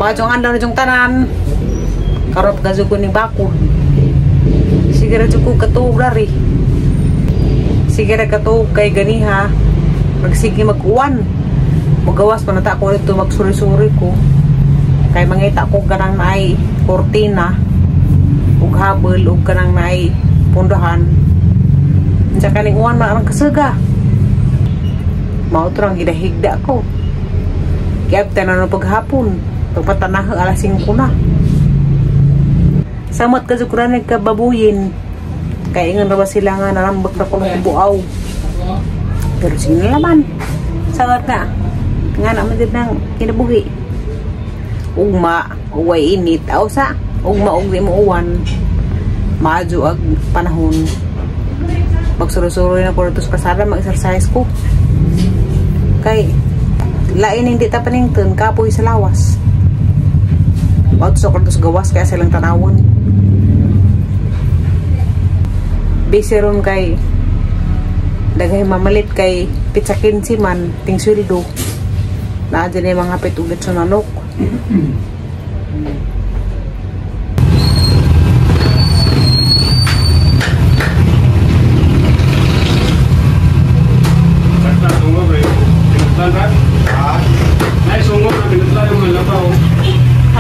Mga tiyong andar na tiyong tanan. Karop gazo ko ni bakod. Sige ra ko katuog rari. Sige ra katuog kay ganiha. Magsige mag-uwan. Magawas pa nata ko rito magsuri-suri ko. Kay mangita ko kanang naay kortina. Ug habol ug kanang naay pundahan. Sa kaning uwan na ang kasaga. Mao trang gidahigda ko. Kaya tanan paghapon. Pagpatanah alas 5 na. Samot ka sukuran nagkababuyin. Kaya ingan ba sila nga narambak na kulong buaw. Pero sige naman. Sangat na. Nga naman din ng kinabuhi. Ugma, uway init. Aw sa, ugma ug di mo uwan. Maadyo ag panahon. Magsuro-suro na ko rito sa kasada, mag-exercise ko. Kay, lain hindi tapanington, kapoy sa lawas. Maadyo ko rito sa gawas, kaya silang tanawon. Busy ron kay, dagay mamalit kay pitsakin si man, ting sweldo. Naadyan na yung mga hapit ulit sa nanok.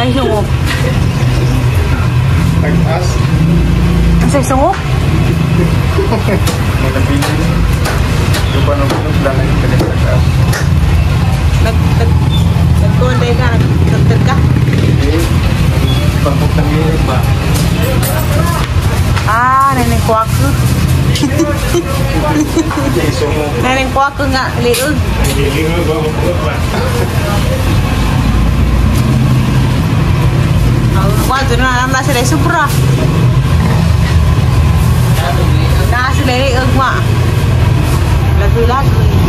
Ay, sungok. Tagtas. Ang say sungok? Magkapinan. Yung panong lang ang pinagtagtas. Nagkonday ka? Nagtag ka? Hindi. Pagpuktang hilig ba? Ah, neneng kuwako. Sungok. Neneng kuwako nga, liog. Hiling ba? Ba? Waduh, na sila sobra. Na sila liog ma. Lagi-lagi.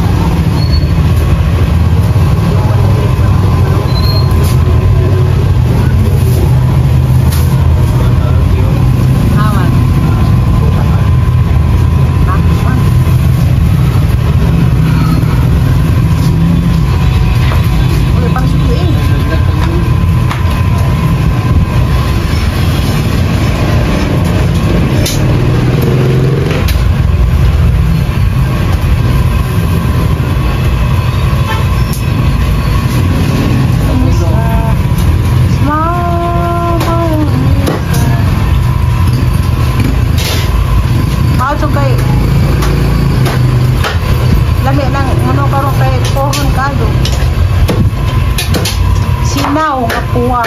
Sinaw nga puwa.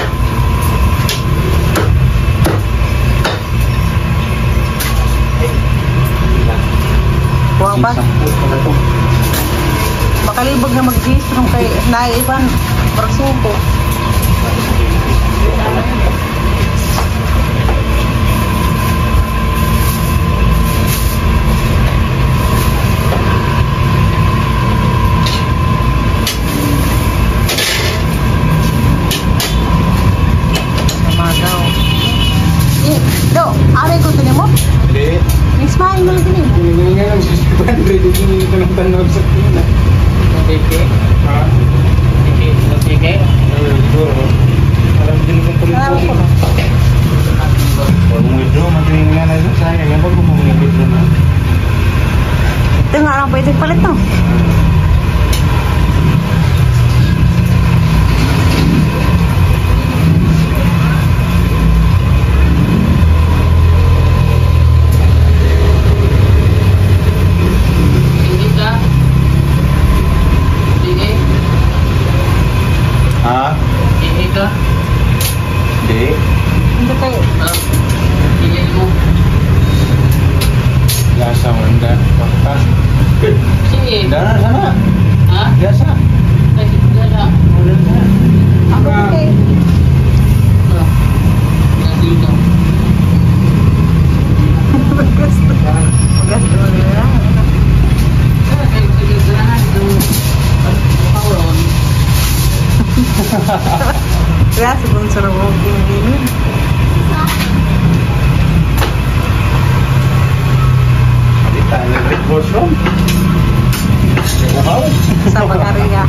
Puwa ba? Makalibog na mag-gistrong kay naiban parsuko. Aray ko ito mo? Hindi. May smile mo lang din eh. Hindi nga lang, susipan. Hindi ko lang tanong sa kina. Tike? Ha? Tike? Siguro. Alam din kong tuloy-tuloy. Huwag mo ito, matingin nga na ito. Sayang nga, bago mo ito na. Ito nga lang pwede palit no? Ha? Ini ka? Hindi. Hindi kayo. Ini mo. Lasa mo, hindi. Pakta. Sige. Dara, sana. Ha? Biasa. Kasi dala. Ulan na. Ako ba kayo? Nandito. Magasto. Magasto mo nila. Sige, ganahan ito. Pauron. Kaya sabon sa rawag yung gini. Kita electric washroom. Sa pag-ariya.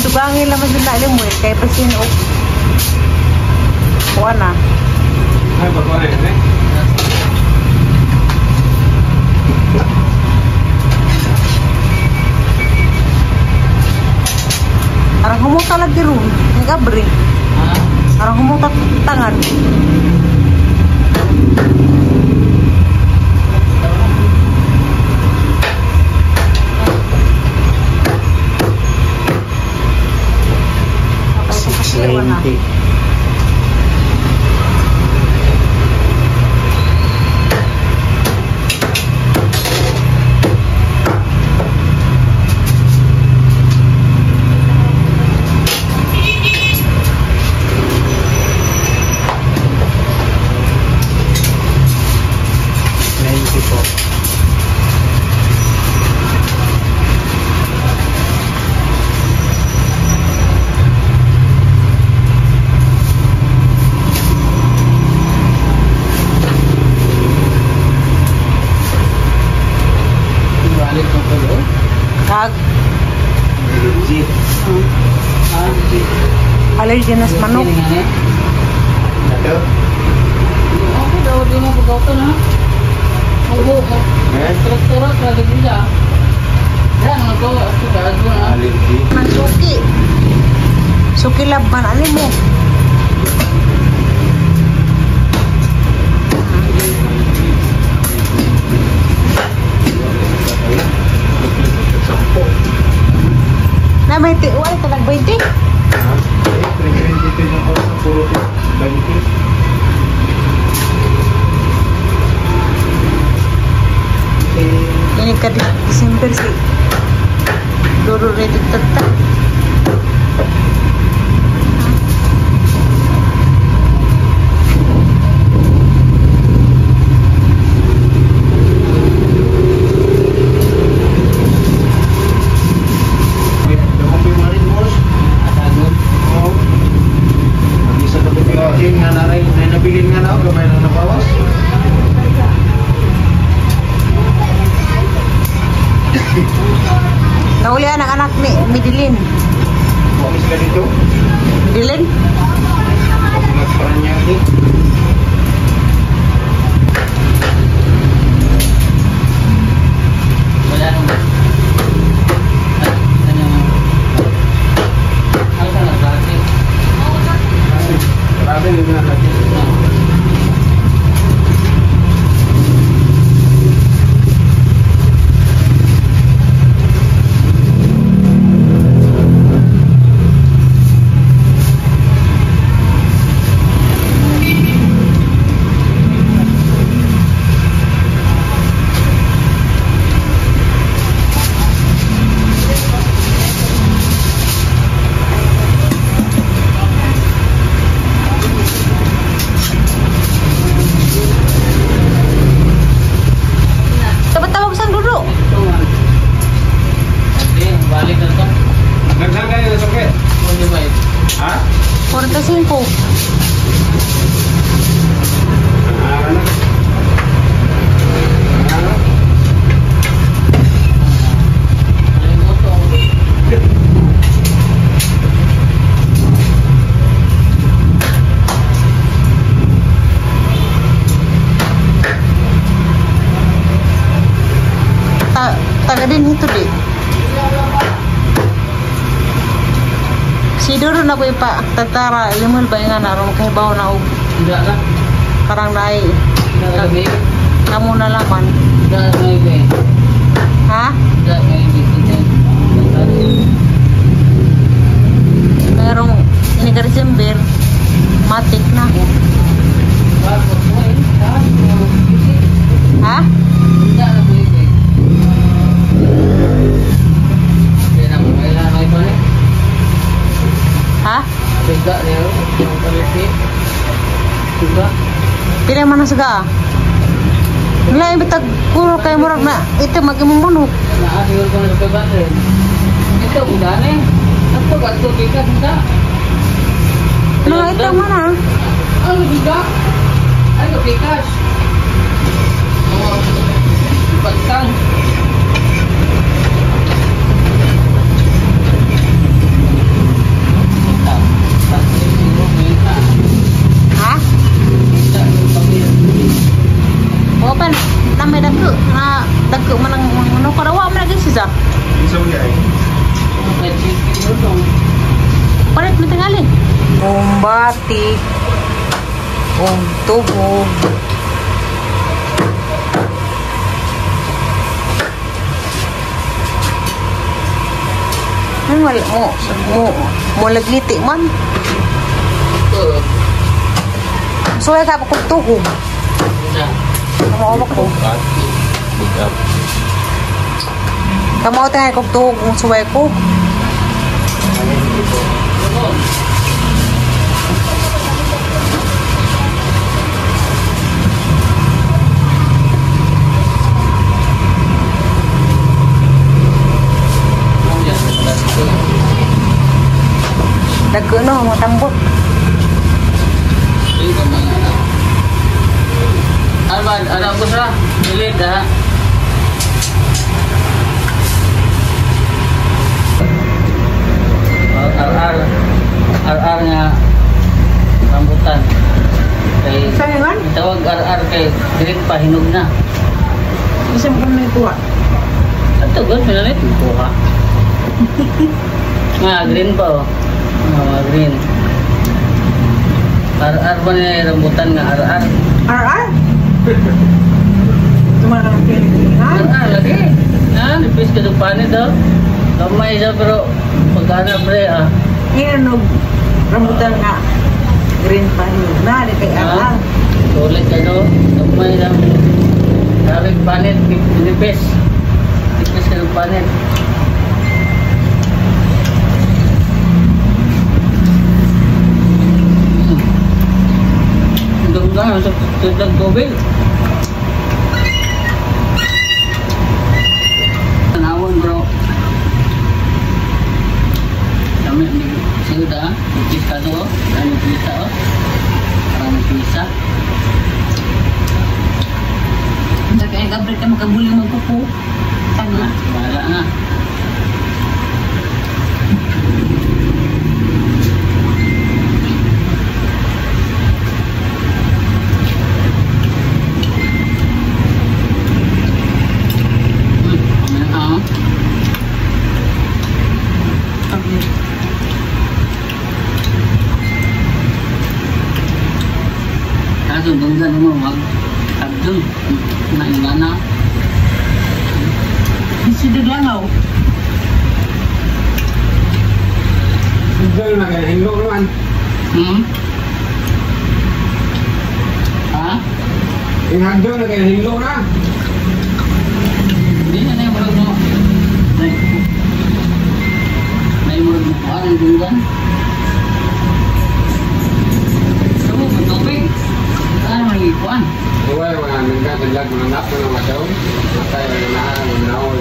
dugangin lang mas na mo kay pasin og kuan na. Ay, bago na yun eh. Arang humuta lagi ron, ngabri. Arang humuta tangan. Plenty. Allergy na sa manok. Ito? Ako daw di mo pagkautan ha. Oo. Traktorat lagi dia. Yan ako ako gado na. Allergy. Suki. Suki laban ani mo. Na may tiwai talag 20. Ini ka Desember sih. Dulu ready tetap. Nauli anak-anak ni Midilin. Kumis ka dito? Midilin? Nagparan niya ito. Wala naman. Ano ka na dati? Grabe yung mga natin. Balik na ito. Nagsan kayo na sakit? 25. Ha? 45. Ano? Ano? Taga din itu deh. Si Doro na po ipa tatara limol ba nga naroon kay bawo na og Tidak lah. parang naay Tidak lagi. kamu na laman. Tidak lagi. Ha? Tidak lagi. Merong ini ka December matik na. Ha? Tidak lagi. Ha? Tidak dia. Yang paling juga. Pila man saga. Lain bitag puro kay murag na ito magimong manok. Naasiguro ko na sa kabate. Ito udah nih. Apa ganto kita tidak? Nah, ito mana? Ano juga? Ano pikas? Oh, batang. kalahati o tuhog. Wala mo lagliti man. So ay ka pa kong tuhog. Kamu ko. Kamu tayo kong tuhog kung suway ko. Dago no, matambot. Ada ko sa ilid ha. RR nga rambutan. Kay Sayangan? tawag RR kay green pa hinog na. Isang kung may kuha. Ato gud pinalit kuha. Nga green pa oh. Nga green. RR ba na rambutan nga RR? RR? Tumarang piling-pilingan? RR lagi. Na, nipis ka doon panit daw. Kamay siya pero pagkana pre ah. Ngayon, rambutan nga. Green pa yun. Na, di kay RR. Sulit ka doon. Kamay lang. Darig panit, nipis. Nipis ka doon panit. Hanggang sa tudang tubig. Tanawon bro. Kami sudah pizza do, kami pizza oh. Kami pizza. Hindi kaya gabrit ka makabuli magpupo. Tama, wala na. Kaso banggan mo mag-abdul na ingana. Isidod lang ako. Hingga na kaya hingga naman. Ha? Hingga na kaya hingga na. Hindi na yung murag mo. May murag mo kuhaan ang banggan. Sabo, matubig. Ano may kuhaan? Uy, mga nagdadagdag mga anak na mataw. Matay na manawal.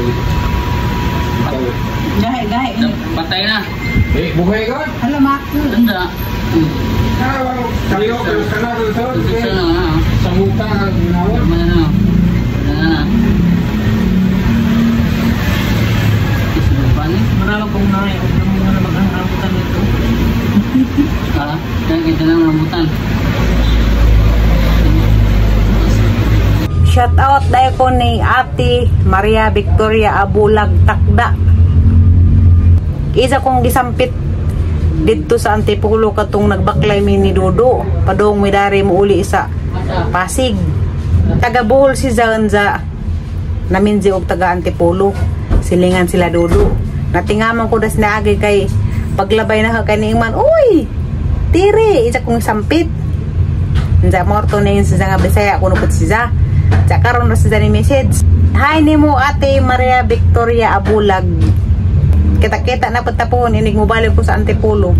Gahe. Patay na. Buhay ka? Alamak. Tanda. Tayo pero kana sa Isa na nga. sa muka manawal. Mana na. Mana na. Isa pa ni. Marami kong naray. Huwag na muna naman ang rambutan nito. Ha? Kaya kita ng rambutan. Shout out dahil ko ni Ate Maria Victoria Abulag Takda. Isa kong gisampit dito sa Antipolo katong nagbaklay mi ni Dodo. Padong midari mo uli sa Pasig. Taga Bohol si Zanza. Naminzi og taga Antipolo. Silingan sila Dodo. Natingaman ko das naagay kay paglabay na kaniing man. Uy! Tiri! Isa kong sampit. Nza morto na yun sa nga Bisaya. Kuno po siya. Karon ra sa ni message. Hi nimo Ate Maria Victoria Abulag. Kita-kita na patapon inig mo balik ko sa Antipolo.